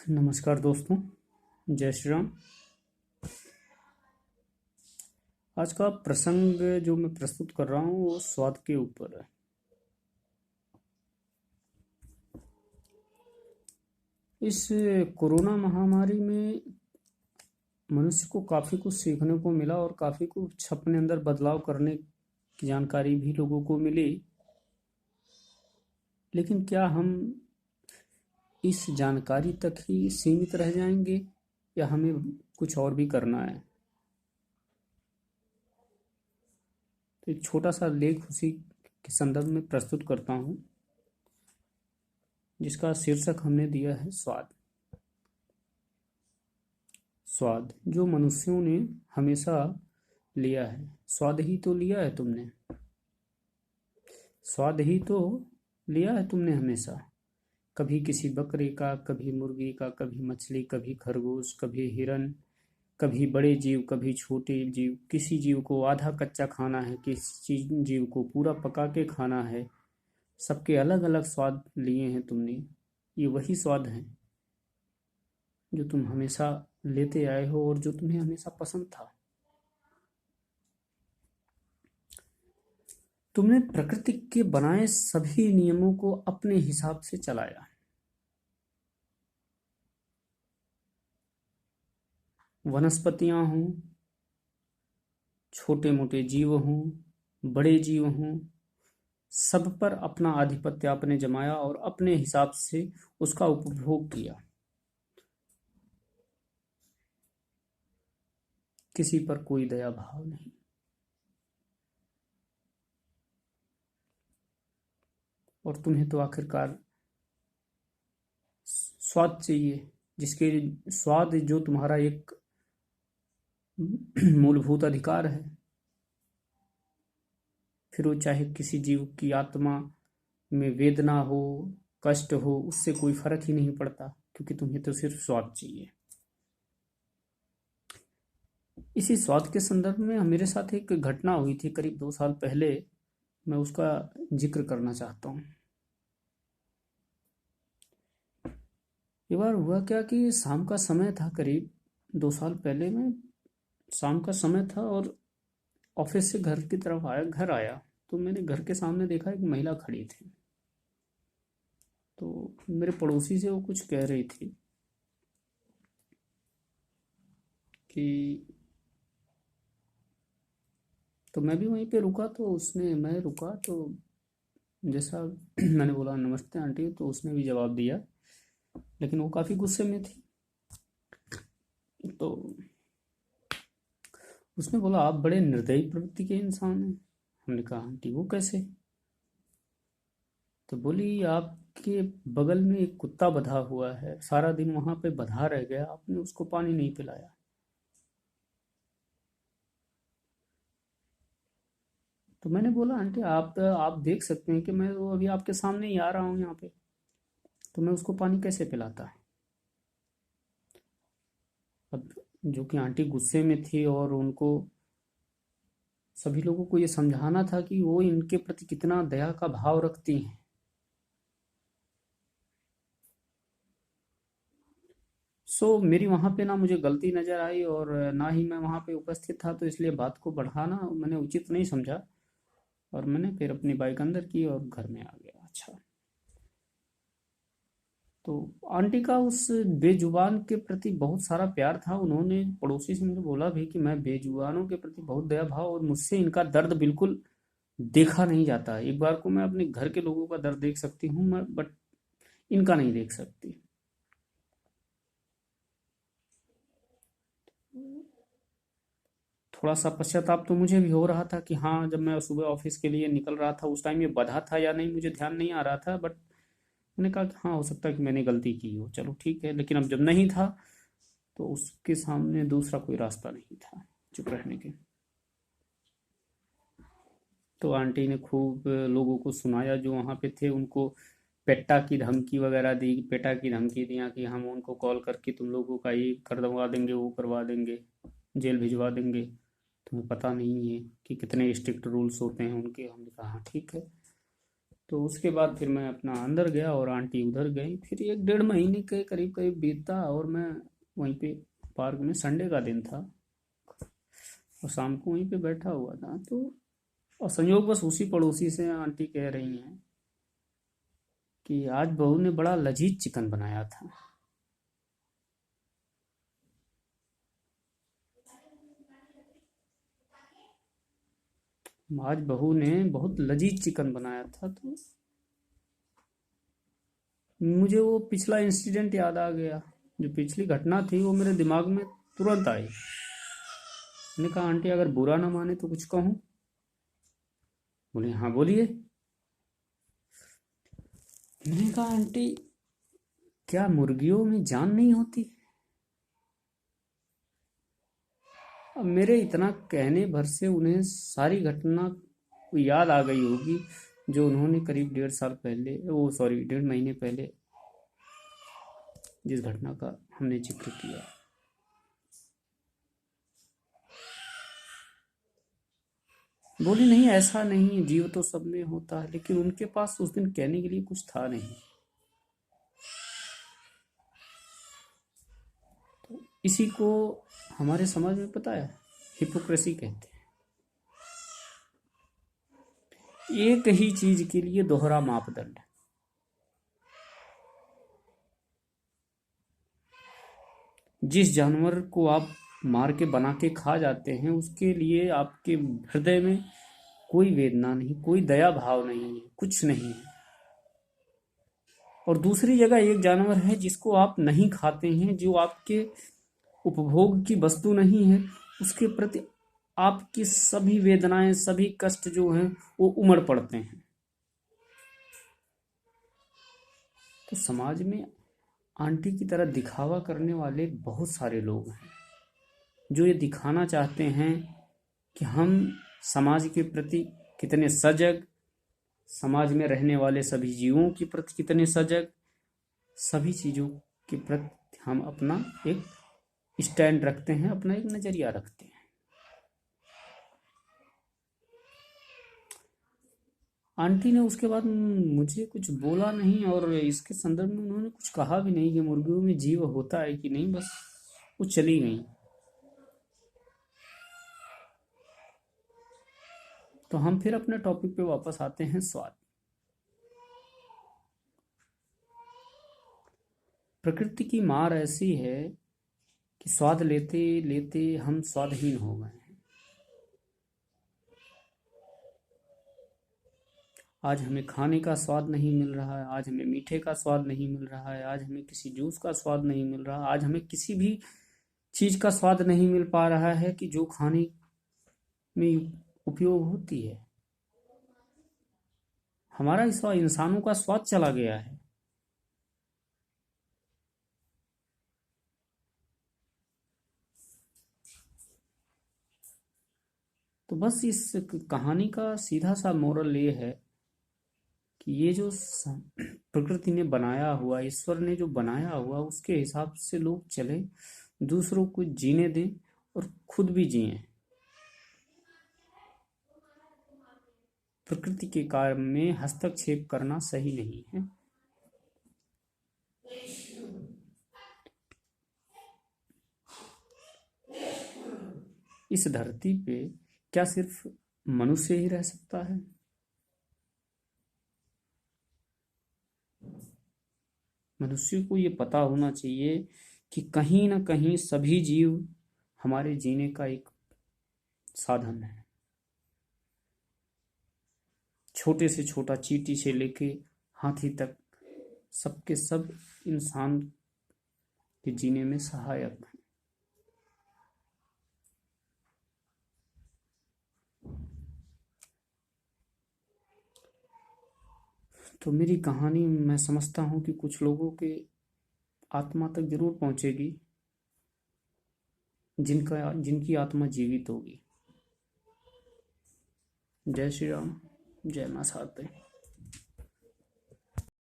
नमस्कार दोस्तों। जय श्री राम। आज का प्रसंग जो मैं प्रस्तुत कर रहा हूँ वो स्वाद के ऊपर है। इस कोरोना महामारी में मनुष्य को काफ़ी कुछ सीखने को मिला और काफ़ी कुछ अपने अंदर बदलाव करने की जानकारी भी लोगों को मिली। लेकिन क्या हम इस जानकारी तक ही सीमित रह जाएंगे या हमें कुछ और भी करना है? तो एक छोटा सा लेख उसी के संदर्भ में प्रस्तुत करता हूँ, जिसका शीर्षक हमने दिया है स्वाद। स्वाद जो मनुष्यों ने हमेशा लिया है। स्वाद ही तो लिया है तुमने। स्वाद ही तो लिया है तुमने हमेशा। कभी किसी बकरे का, कभी मुर्गी का, कभी मछली, कभी खरगोश, कभी हिरन, कभी बड़े जीव, कभी छोटे जीव। किसी जीव को आधा कच्चा खाना है, किसी जीव को पूरा पका के खाना है। सबके अलग अलग स्वाद लिए हैं तुमने। ये वही स्वाद है जो तुम हमेशा लेते आए हो और जो तुम्हें हमेशा पसंद था। तुमने प्रकृति के बनाए सभी नियमों को अपने हिसाब से चलाया। वनस्पतियां हों, छोटे मोटे जीव हों, बड़े जीव हों, सब पर अपना आधिपत्य आपने जमाया और अपने हिसाब से उसका उपभोग किया। किसी पर कोई दया भाव नहीं। और तुम्हें तो आखिरकार स्वाद चाहिए, जिसके स्वाद जो तुम्हारा एक मूलभूत अधिकार है। फिर वो चाहे किसी जीव की आत्मा में वेदना हो, कष्ट हो, उससे कोई फर्क ही नहीं पड़ता, क्योंकि तुम्हें तो सिर्फ स्वाद चाहिए। इसी स्वाद के संदर्भ में मेरे साथ एक घटना हुई थी करीब 2 साल पहले। मैं उसका जिक्र करना चाहता हूँ। एक बार हुआ क्या कि शाम का समय था, करीब 2 साल पहले में शाम का समय था और ऑफिस से घर की तरफ आया, घर आया तो मैंने घर के सामने देखा एक महिला खड़ी थी। तो मेरे पड़ोसी से वो कुछ कह रही थी कि, तो मैं भी वहीं पे रुका। तो मैं रुका तो जैसा मैंने बोला नमस्ते आंटी, तो उसने भी जवाब दिया, लेकिन वो काफ़ी गुस्से में थी। तो उसने बोला, आप बड़े निर्दयी प्रवृत्ति के इंसान हैं। हमने कहा, आंटी वो कैसे? तो बोली, आपके बगल में एक कुत्ता बंधा हुआ है, सारा दिन वहां पे बंधा रह गया, आपने उसको पानी नहीं पिलाया। तो मैंने बोला, आंटी आप देख सकते हैं कि मैं वो अभी आपके सामने ही आ रहा हूँ यहाँ पे, तो मैं उसको पानी कैसे पिलाता? अब जो कि आंटी गुस्से में थी और उनको सभी लोगों को ये समझाना था कि वो इनके प्रति कितना दया का भाव रखती हैं। मेरी वहाँ पे ना मुझे गलती नज़र आई और ना ही मैं वहाँ पे उपस्थित था, तो इसलिए बात को बढ़ाना मैंने उचित नहीं समझा और मैंने फिर अपनी बाइक अंदर की और घर में आ गया। अच्छा, तो आंटी का उस बेजुबान के प्रति बहुत सारा प्यार था। उन्होंने पड़ोसी से मुझे बोला भी कि मैं बेजुबानों के प्रति बहुत दया भाव, और मुझसे इनका दर्द बिल्कुल देखा नहीं जाता। एक बार को मैं अपने घर के लोगों का दर्द देख सकती हूँ मैं, बट इनका नहीं देख सकती। थोड़ा सा पश्चाताप तो मुझे भी हो रहा था कि हाँ, जब मैं सुबह ऑफिस के लिए निकल रहा था उस टाइम ये बधा था या नहीं मुझे ध्यान नहीं आ रहा था, बट मैंने कहा कि हाँ, हो सकता है कि मैंने गलती की हो, चलो ठीक है। लेकिन अब जब नहीं था तो उसके सामने दूसरा कोई रास्ता नहीं था चुप रहने के। तो आंटी ने खूब लोगों को सुनाया जो वहाँ पे थे, उनको पेट्टा की धमकी वगैरह दी, पेटा की धमकी दिया कि हम उनको कॉल करके तुम लोगों का ये करवा देंगे, वो करवा देंगे, जेल भिजवा देंगे, तुम्हें पता नहीं है कि कितने स्ट्रिक्ट रूल्स होते हैं उनके। हमने कहा हाँ ठीक है। तो उसके बाद फिर मैं अपना अंदर गया और आंटी उधर गई। फिर 1 डेढ़ महीने के करीब करीब बीता और मैं वहीं पे पार्क में, संडे का दिन था और शाम को वहीं पे बैठा हुआ था, तो और संयोग बस उसी पड़ोसी से आंटी कह रही हैं कि आज बहू ने बड़ा लजीज चिकन बनाया था। आज बहू ने बहुत लजीज चिकन बनाया था। तो मुझे वो पिछला इंसिडेंट याद आ गया, जो पिछली घटना थी वो मेरे दिमाग में तुरंत आई। मैंने कहा आंटी अगर बुरा ना माने तो कुछ कहूँ? बोले हाँ बोलिए। मैंने कहा आंटी क्या मुर्गियों में जान नहीं होती? अब मेरे इतना कहने भर से उन्हें सारी घटना याद आ गई होगी जो उन्होंने करीब 1.5 साल पहले, वो सॉरी 1.5 महीने पहले जिस घटना का हमने जिक्र किया। बोली नहीं ऐसा नहीं, जीव तो सब में होता है, लेकिन उनके पास उस दिन कहने के लिए कुछ था नहीं। तो इसी को हमारे समाज में पता है हिपोक्रेसी कहते हैं। एक ही चीज के लिए दोहरा मापदंड। जिस जानवर को आप मार के बना के खा जाते हैं उसके लिए आपके हृदय में कोई वेदना नहीं, कोई दया भाव नहीं है, कुछ नहीं है। और दूसरी जगह एक जानवर है जिसको आप नहीं खाते हैं, जो आपके उपभोग की वस्तु नहीं है, उसके प्रति आपकी सभी वेदनाएं, सभी कष्ट जो हैं वो उमड़ पड़ते हैं। तो समाज में आंटी की तरह दिखावा करने वाले बहुत सारे लोग हैं जो ये दिखाना चाहते हैं कि हम समाज के प्रति कितने सजग, समाज में रहने वाले सभी जीवों के प्रति कितने सजग, सभी चीज़ों के प्रति हम अपना एक स्टैंड रखते हैं, अपना एक नज़रिया रखते हैं। आंटी ने उसके बाद मुझे कुछ बोला नहीं और इसके संदर्भ में उन्होंने कुछ कहा भी नहीं कि मुर्गियों में जीव होता है कि नहीं, बस वो चली गई। तो हम फिर अपने टॉपिक पे वापस आते हैं, स्वाद। प्रकृति की मार ऐसी है कि स्वाद लेते लेते हम स्वादहीन हो गए हैं। आज हमें खाने का स्वाद नहीं मिल रहा है, आज हमें मीठे का स्वाद नहीं मिल रहा है, आज हमें किसी जूस का स्वाद नहीं मिल रहा, आज हमें किसी भी चीज का स्वाद नहीं मिल पा रहा है कि जो खाने में उपयोग होती है। हमारा इस इंसानों का स्वाद चला गया है। तो बस इस कहानी का सीधा सा मोरल ये है कि ये जो प्रकृति ने बनाया हुआ, ईश्वर ने जो बनाया हुआ, उसके हिसाब से लोग चले, दूसरों को जीने दें और खुद भी जिएं। प्रकृति के कार्य में हस्तक्षेप करना सही नहीं है। इस धरती पे क्या सिर्फ मनुष्य ही रह सकता है? मनुष्य को ये पता होना चाहिए कि कहीं ना कहीं सभी जीव हमारे जीने का एक साधन है। छोटे से छोटा चींटी से लेके हाथी तक सबके सब इंसान के जीने में सहायक हैं। तो मेरी कहानी मैं समझता हूँ कि कुछ लोगों के आत्मा तक जरूर पहुंचेगी, जिनकी आत्मा जीवित होगी। जय श्री राम, जय मां शारदे।